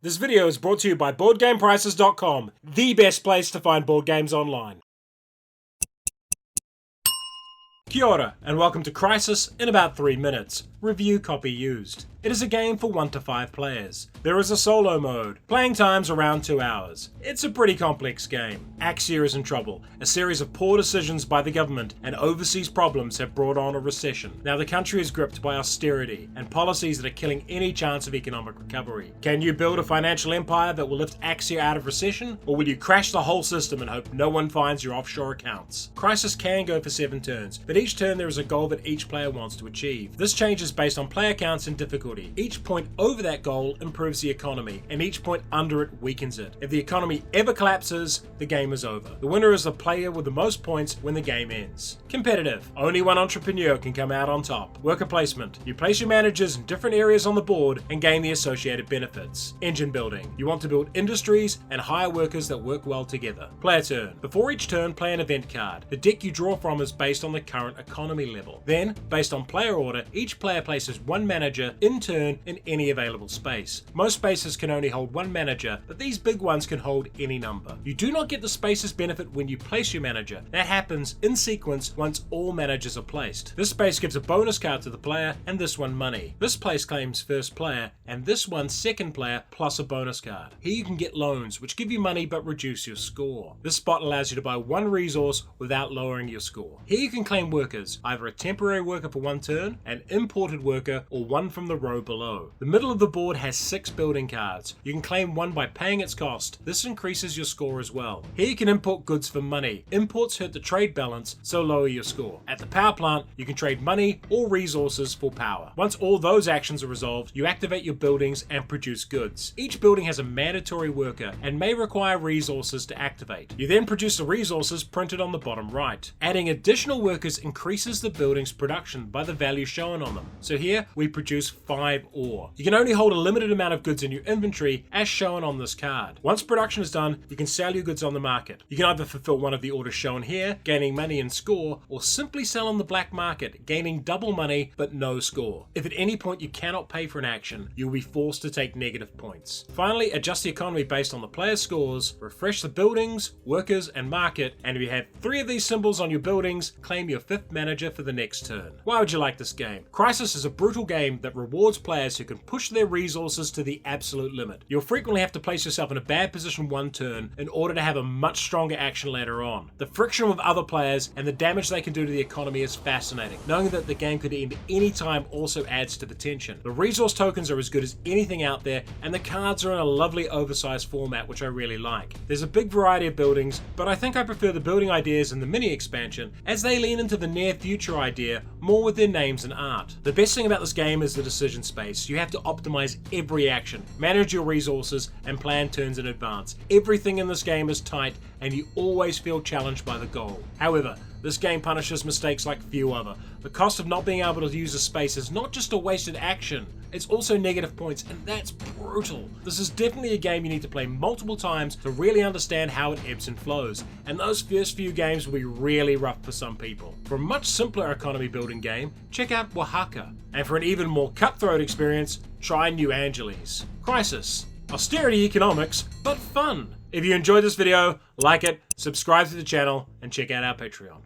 This video is brought to you by BoardGamePrices.com, the best place to find board games online. Kia ora, and welcome to Crisis in about 3 minutes. Review copy used. It is a game for 1 to 5 players. There is a solo mode. Playing time's around 2 hours. It's a pretty complex game. Axia is in trouble. A series of poor decisions by the government and overseas problems have brought on a recession. Now the country is gripped by austerity and policies that are killing any chance of economic recovery. Can you build a financial empire that will lift Axia out of recession? Or will you crash the whole system and hope no one finds your offshore accounts? Crisis can go for 7 turns, but each turn there is a goal that each player wants to achieve. This changes based on player counts and difficulty. Each point over that goal improves the economy, and each point under it weakens it. If the economy ever collapses, the game is over. The winner is the player with the most points when the game ends. Competitive. Only one entrepreneur can come out on top. Worker placement. You place your managers in different areas on the board and gain the associated benefits. Engine building. You want to build industries and hire workers that work well together. Player turn. Before each turn, play an event card. The deck you draw from is based on the current economy level. Then, based on player order, each player places one manager in turn in any available space. Most spaces can only hold one manager, but these big ones can hold any number. You do not get the spaces benefit when you place your manager. That happens in sequence once all managers are placed. This space gives a bonus card to the player, and this one money. This place claims first player, and this one second player plus a bonus card. Here you can get loans, which give you money but reduce your score. This spot allows you to buy one resource without lowering your score. Here you can claim workers, either a temporary worker for 1 turn, an imported worker, or one from the row below. The middle of the board has 6 building cards. You can claim one by paying its cost. This increases your score as well. Here you can import goods for money. Imports hurt the trade balance, so lower your score. At the power plant, you can trade money or resources for power. Once all those actions are resolved, you activate your buildings and produce goods. Each building has a mandatory worker and may require resources to activate. You then produce the resources printed on the bottom right. Adding additional workers increases the building's production by the value shown on them. So here we produce 5 ore. You can only hold a limited amount of goods in your inventory as shown on this card. Once production is done, you can sell your goods on the market. You can either fulfill one of the orders shown here, gaining money and score, or simply sell on the black market, gaining double money but no score. If at any point you cannot pay for an action, you will be forced to take negative points. Finally, adjust the economy based on the player's scores, refresh the buildings, workers, and market, and if you have 3 of these symbols on your buildings, claim your 5th manager for the next turn. Why would you like this game? Crisis is a brutal game that rewards players who can push their resources to the absolute limit. You'll frequently have to place yourself in a bad position 1 turn in order to have a much stronger action later on. The friction with other players and the damage they can do to the economy is fascinating. Knowing that the game could end any time also adds to the tension. The resource tokens are as good as anything out there, and the cards are in a lovely oversized format which I really like. There's a big variety of buildings, but I think I prefer the building ideas in the mini expansion as they lean into the near future idea more with their names and art. The best thing about this game is the decision space. You have to optimize every action, manage your resources, and plan turns in advance. Everything in this game is tight, and you always feel challenged by the goal. However, this game punishes mistakes like few other. The cost of not being able to use a space is not just a wasted action, it's also negative points, and that's brutal. This is definitely a game you need to play multiple times to really understand how it ebbs and flows, and those first few games will be really rough for some people. For a much simpler economy building game, check out Oaxaca, and for an even more cutthroat experience, try New Angeles. Crisis. Austerity economics, but fun. If you enjoyed this video, like it, subscribe to the channel, and check out our Patreon.